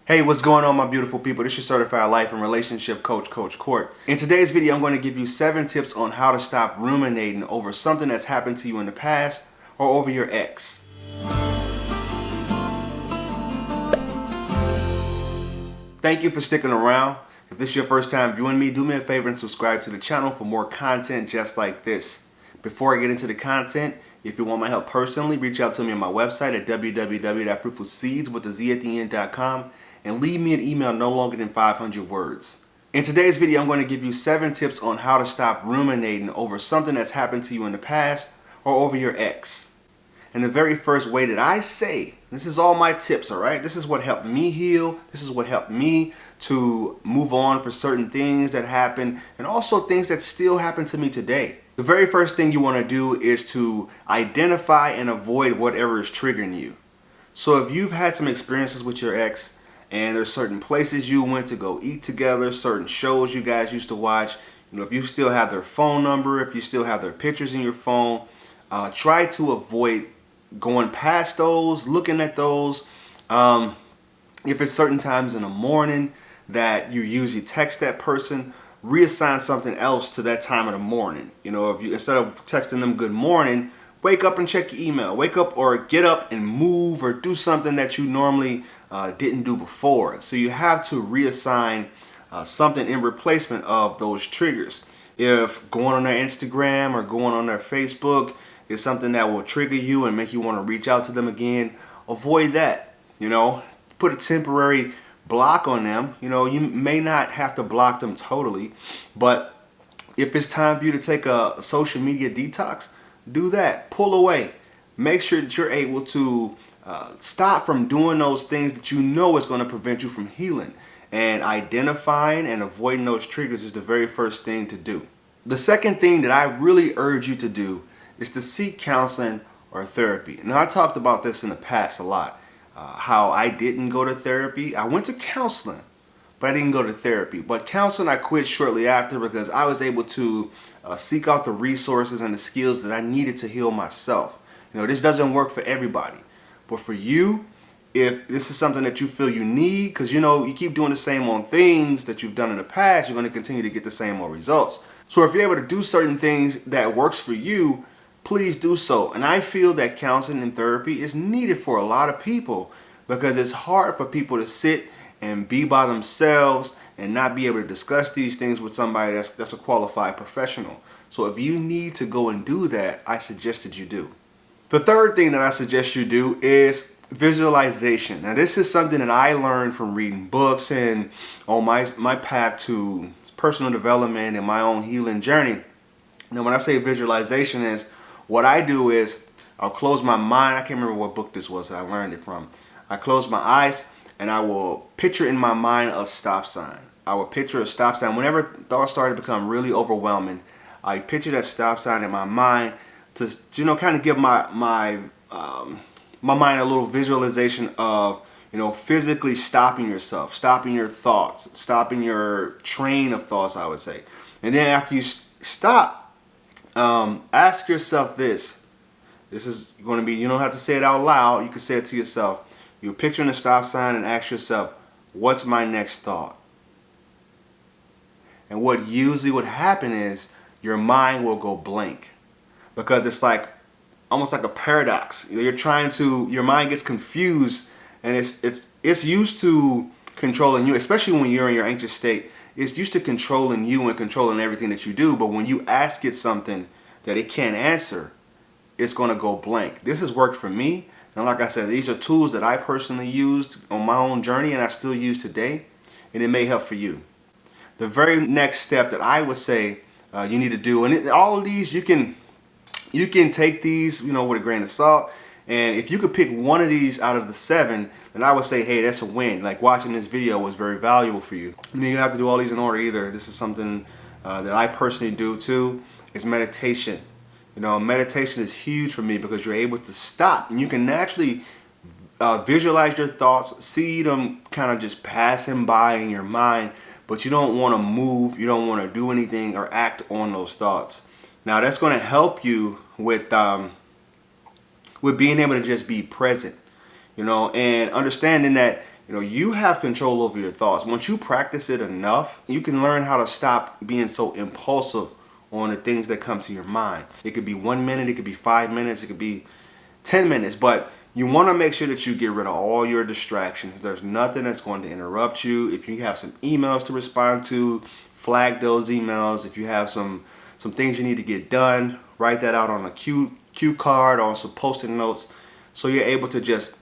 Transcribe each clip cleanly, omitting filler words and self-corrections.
Hey, what's going on, my beautiful people? This is your certified life and relationship coach, Coach Court. In today's video, I'm going to give you 7 tips on how to stop ruminating over something that's happened to you in the past or over your ex. Thank you for sticking around. If this is your first time viewing me, do me a favor and subscribe to the channel for more content just like this. Before I get into the content, if you want my help personally, reach out to me on my website at www.fruitfulseeds.com and leave me an email no longer than 500 words. In today's video, I'm going to give you 7 tips on how to stop ruminating over something that's happened to you in the past or over your ex. And the very first way that I say, this is all my tips, all right? This is what helped me heal. This is what helped me to move on for certain things that happened and also things that still happen to me today. The very first thing you want to do is to identify and avoid whatever is triggering you. So if you've had some experiences with your ex, and there's certain places you went to go eat together, certain shows you guys used to watch. If you still have their phone number, if you still have their pictures in your phone, try to avoid going past those, looking at those. If it's certain times in the morning that you usually text that person, reassign something else to that time of the morning. If you, instead of texting them good morning, wake up and check your email. Wake up or get up and move or do something that you normally didn't do before. So you have to reassign something in replacement of those triggers. If going on their Instagram or going on their Facebook is something that will trigger you and make you want to reach out to them again, avoid that. Put a temporary block on them. You may not have to block them totally, but if it's time for you to take a social media detox, do that. Pull away. Make sure that you're able to stop from doing those things that you know is going to prevent you from healing. And identifying and avoiding those triggers is the very first thing to do. The second thing that I really urge you to do is to seek counseling or therapy. Now, I talked about this in the past a lot, how I didn't go to therapy. I went to counseling, but I didn't go to therapy. But counseling I quit shortly after because I was able to seek out the resources and the skills that I needed to heal myself. This doesn't work for everybody. But for you, if this is something that you feel you need, because you keep doing the same old things that you've done in the past, you're going to continue to get the same old results. So if you're able to do certain things that works for you, please do so. And I feel that counseling and therapy is needed for a lot of people because it's hard for people to sit and be by themselves and not be able to discuss these things with somebody that's a qualified professional. So if you need to go and do that, I suggest that you do. The third thing that I suggest you do is visualization. Now, this is something that I learned from reading books and on my path to personal development and my own healing journey. Now, when I say visualization is, what I do is I'll close my mind. I can't remember what book this was that I learned it from. I close my eyes and I will picture in my mind a stop sign. I will picture a stop sign. Whenever thoughts started to become really overwhelming, I picture that stop sign in my mind to kind of give my mind a little visualization of physically stopping yourself, stopping your thoughts, stopping your train of thoughts, I would say. And then after you stop, ask yourself this. This is going to be, you don't have to say it out loud. You can say it to yourself. You're picturing a stop sign and ask yourself, what's my next thought? And what usually would happen is your mind will go blank because it's almost like a paradox. Your mind gets confused and it's used to controlling you, especially when you're in your anxious state. It's used to controlling you and controlling everything that you do. But when you ask it something that it can't answer, it's going to go blank. This has worked for me. And like I said, these are tools that I personally used on my own journey and I still use today. And it may help for you. The very next step that I would say you need to do, and all of these, you can take these, with a grain of salt. And if you could pick one of these out of the 7, then I would say, hey, that's a win. Like watching this video was very valuable for you. You don't have to do all these in order either. This is something that I personally do too. It's meditation. Meditation is huge for me because you're able to stop and you can naturally visualize your thoughts, see them kind of just passing by in your mind, but you don't want to move, you don't want to do anything or act on those thoughts. Now that's going to help you with being able to just be present, and understanding that you have control over your thoughts. Once you practice it enough, you can learn how to stop being so impulsive on the things that come to your mind. It could be 1 minute, it could be 5 minutes, it could be 10 minutes, but you want to make sure that you get rid of all your distractions. There's nothing that's going to interrupt you. If you have some emails to respond to, flag those emails. If you have some things you need to get done, write that out on a cue card or some post-it notes, so you're able to just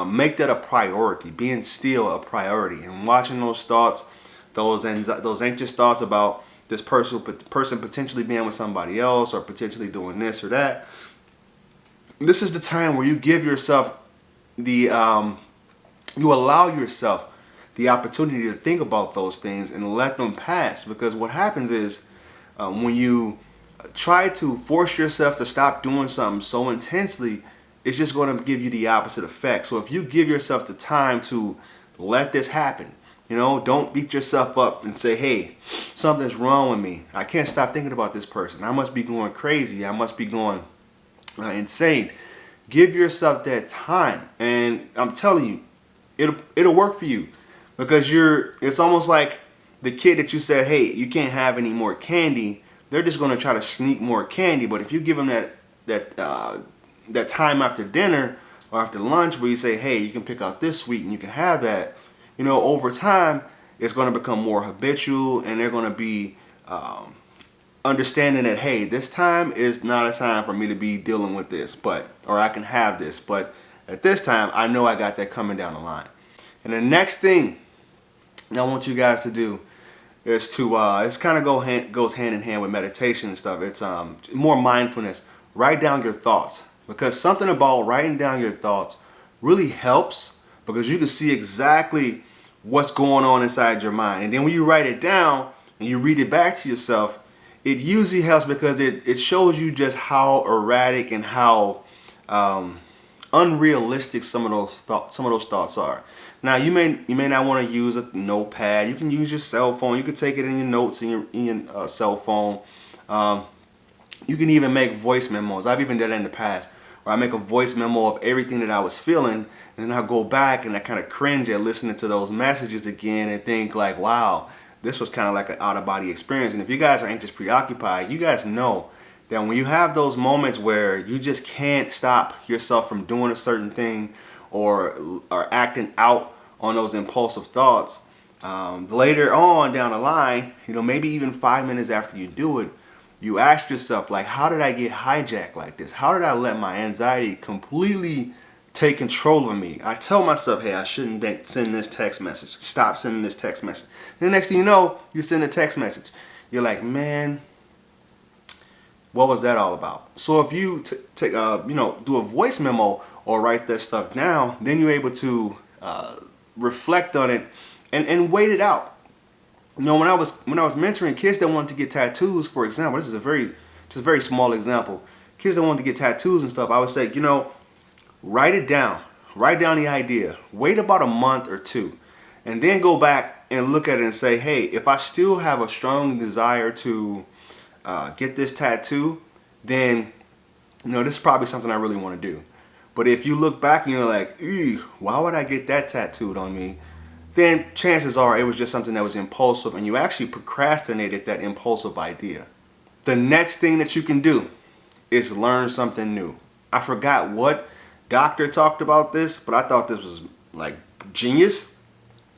make that a priority, being still a priority, and watching those thoughts, those anxious thoughts about this person potentially being with somebody else or potentially doing this or that. This is the time where you give yourself you allow yourself the opportunity to think about those things and let them pass. Because what happens is when you try to force yourself to stop doing something so intensely, it's just going to give you the opposite effect. So if you give yourself the time to let this happen, don't beat yourself up and say, hey, something's wrong with me. I can't stop thinking about this person. I must be going crazy. I must be going insane. Give yourself that time, and I'm telling you, it'll work for you, because it's almost like the kid that you said, hey, you can't have any more candy. They're just going to try to sneak more candy. But if you give them that time after dinner or after lunch where you say, hey, you can pick out this sweet and you can have that, over time it's going to become more habitual, and they're going to be understanding that, hey, this time is not a time for me to be dealing with this, or I can have this, but at this time I know I got that coming down the line. And the next thing I want you guys to do is to it's kind of goes hand in hand with meditation and stuff. It's more mindfulness. Write down your thoughts, because something about writing down your thoughts really helps, because you can see exactly what's going on inside your mind. And then when you write it down and you read it back to yourself, it usually helps, because it shows you just how erratic and how unrealistic some of those thoughts are. Now you may not want to use a notepad. You can use your cell phone. You can take it in your notes in your cell phone. You can even make voice memos. I've even done that in the past, where I make a voice memo of everything that I was feeling, and then I go back and I kind of cringe at listening to those messages again and think like, wow, this was kind of like an out-of-body experience. And if you guys are anxious preoccupied, you guys know that when you have those moments where you just can't stop yourself from doing a certain thing or acting out on those impulsive thoughts, later on down the line, maybe even 5 minutes after you do it, you ask yourself, like, how did I get hijacked like this? How did I let my anxiety completely take control of me? I tell myself, hey, I shouldn't be sending this text message. Stop sending this text message. And the next thing you know, you send a text message. You're like, man, what was that all about? So if you do a voice memo or write that stuff down, then you're able to reflect on it and wait it out. When I was mentoring kids that wanted to get tattoos, for example, this is a very small example. Kids that wanted to get tattoos and stuff, I would say, write it down. Write down the idea. Wait about a month or two, and then go back and look at it and say, hey, if I still have a strong desire to get this tattoo, then this is probably something I really want to do. But if you look back and you're like, ew, why would I get that tattooed on me? Then chances are it was just something that was impulsive, and you actually procrastinated that impulsive idea. The next thing that you can do is learn something new. I forgot what doctor talked about this, but I thought this was like genius.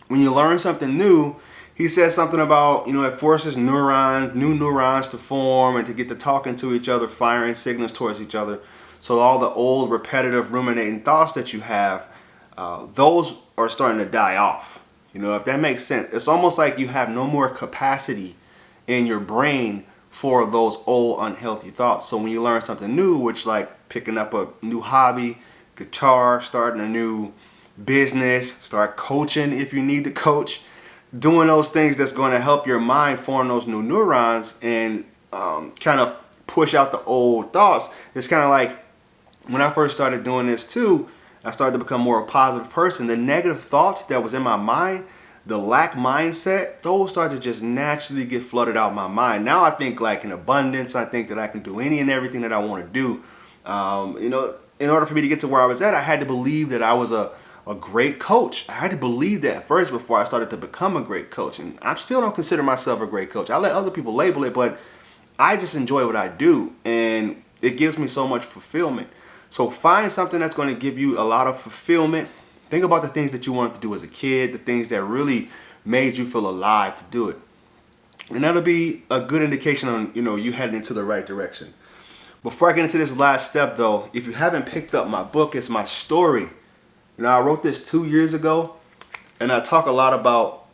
When you learn something new, he says something about, it forces new neurons to form and to get to talking to each other, firing signals towards each other. So all the old repetitive ruminating thoughts that you have, those are starting to die off. If that makes sense. It's almost like you have no more capacity in your brain for those old unhealthy thoughts. So when you learn something new, which like picking up a new hobby, guitar, starting a new business, start coaching if you need to coach, doing those things that's going to help your mind form those new neurons and kind of push out the old thoughts. It's kind of like when I first started doing this too, I started to become more a positive person. The negative thoughts that was in my mind, the lack mindset, those start to just naturally get flooded out of my mind. Now I think like in abundance. I think that I can do any and everything that I want to do. In order for me to get to where I was at, I had to believe that I was a a great coach. I had to believe that first before I started to become a great coach. And I still don't consider myself a great coach. I let other people label it, but I just enjoy what I do, and it gives me so much fulfillment. So find something that's going to give you a lot of fulfillment. Think about the things that you wanted to do as a kid, the things that really made you feel alive to do it. And that'll be a good indication on, you heading into the right direction. Before I get into this last step though, if you haven't picked up my book, it's my story. I wrote this 2 years ago, and I talk a lot about,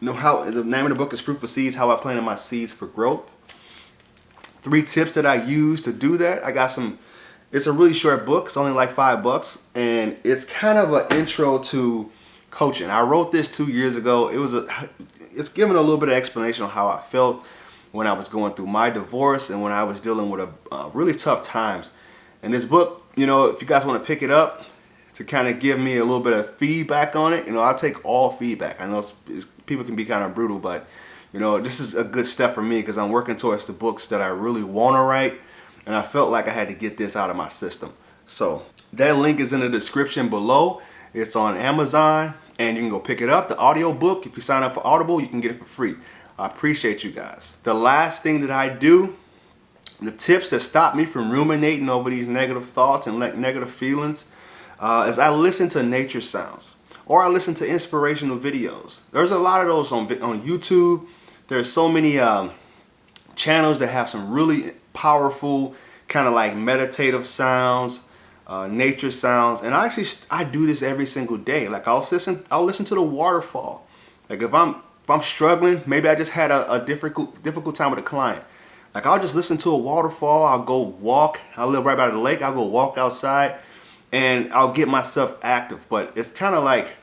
how the name of the book is Fruitful Seeds, how I planted my seeds for growth. 3 tips that I use to do that. It's a really short book. It's only like $5, and it's kind of an intro to coaching. I wrote this 2 years ago. It's giving a little bit of explanation on how I felt when I was going through my divorce and when I was dealing with really tough times. And this book, if you guys want to pick it up to kind of give me a little bit of feedback on it, I'll take all feedback. I know people can be kind of brutal, but this is a good step for me because I'm working towards the books that I really want to write, and I felt like I had to get this out of my system. So that link is in the description below. It's on Amazon, and you can go pick it up. The audio book, if you sign up for Audible, you can get it for free. I appreciate you guys. The last thing that I do, the tips that stop me from ruminating over these negative thoughts and negative feelings, is I listen to nature sounds, or I listen to inspirational videos. There's a lot of those on YouTube. There's so many channels that have some really powerful kind of like meditative sounds, nature sounds, and I do this every single day. Like I'll listen to the waterfall. Like if I'm struggling, maybe I just had a difficult time with a client. Like I'll just listen to a waterfall. I'll go walk. I live right by the lake. I'll go walk outside, and I'll get myself active. But it's kind of like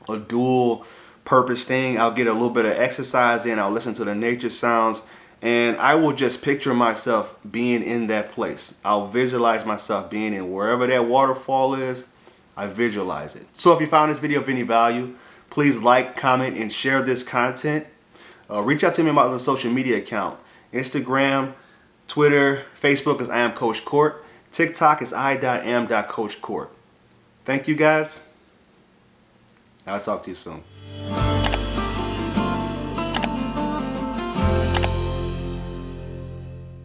a dual purpose thing. I'll get a little bit of exercise in. I'll listen to the nature sounds, and I will just picture myself being in that place. I'll visualize myself being in wherever that waterfall is. I visualize it. So if you found this video of any value, please like, comment, and share this content. Reach out to me about the social media account. Instagram, Twitter, Facebook is I am Coach Court. TikTok is I.am.CoachCourt. Thank you guys. I'll talk to you soon.